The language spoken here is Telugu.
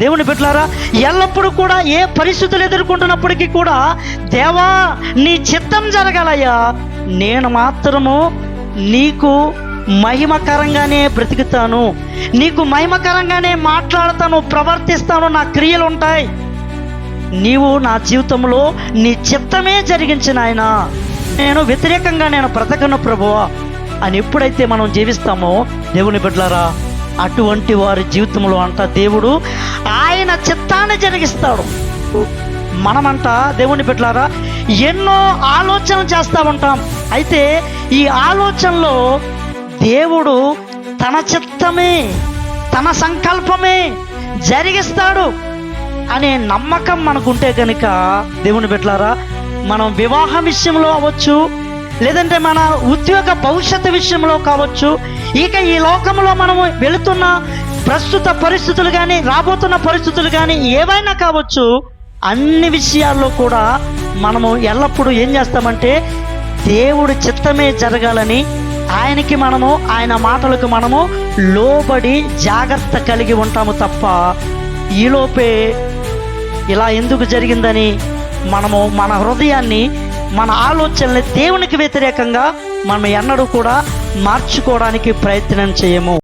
దేవుని బిడ్డలారా, ఎల్లప్పుడూ కూడా ఏ పరిస్థితులు ఎదుర్కొంటున్నప్పటికీ కూడా దేవా నీ చిత్తం జరగాలయ్యా, నేను మాత్రము నీకు మహిమకరంగానే బ్రతుకుతాను, నీకు మహిమకరంగానే మాట్లాడతాను, ప్రవర్తిస్తాను, నా క్రియలు ఉంటాయి, నీవు నా జీవితంలో నీ చిత్తమే జరిగించిన ఆయన, నేను వ్యతిరేకంగా నేను బ్రతకను ప్రభువా అని ఎప్పుడైతే మనం జీవిస్తామో దేవుని బిడ్డలారా, అటువంటి వారి జీవితంలో అంట దేవుడు ఆయన చిత్తాన్ని జరిగిస్తాడు. మనమంట దేవుని బిడ్డలారా ఎన్నో ఆలోచనలు చేస్తూ ఉంటాం. అయితే ఈ ఆలోచనలో దేవుడు తన చిత్తమే, తన సంకల్పమే జరిగిస్తాడు అనే నమ్మకం మనకుంటే కనుక దేవుని బిడ్డలారా, మనం వివాహం విషయంలో అవ్వచ్చు, లేదంటే మన ఉద్యోగ భవిష్యత్తు విషయంలో కావచ్చు, ఇక ఈ లోకంలో మనము వెళుతున్న ప్రస్తుత పరిస్థితులు కానీ రాబోతున్న పరిస్థితులు కానీ ఏవైనా కావచ్చు, అన్ని విషయాల్లో కూడా మనము ఎల్లప్పుడూ ఏం చేస్తామంటే దేవుడి చిత్తమే జరగాలని ఆయనకి మనము, ఆయన మాటలకు మనము లోబడి జాగ్రత్త కలిగి ఉంటాము తప్ప ఈలోపే ఇలా ఎందుకు జరిగిందని మనము మన హృదయాన్ని, మన ఆలోచనల్ని దేవునికి వ్యతిరేకంగా మనం ఎన్నడూ కూడా మార్చుకోవడానికి ప్రయత్నం చేయము.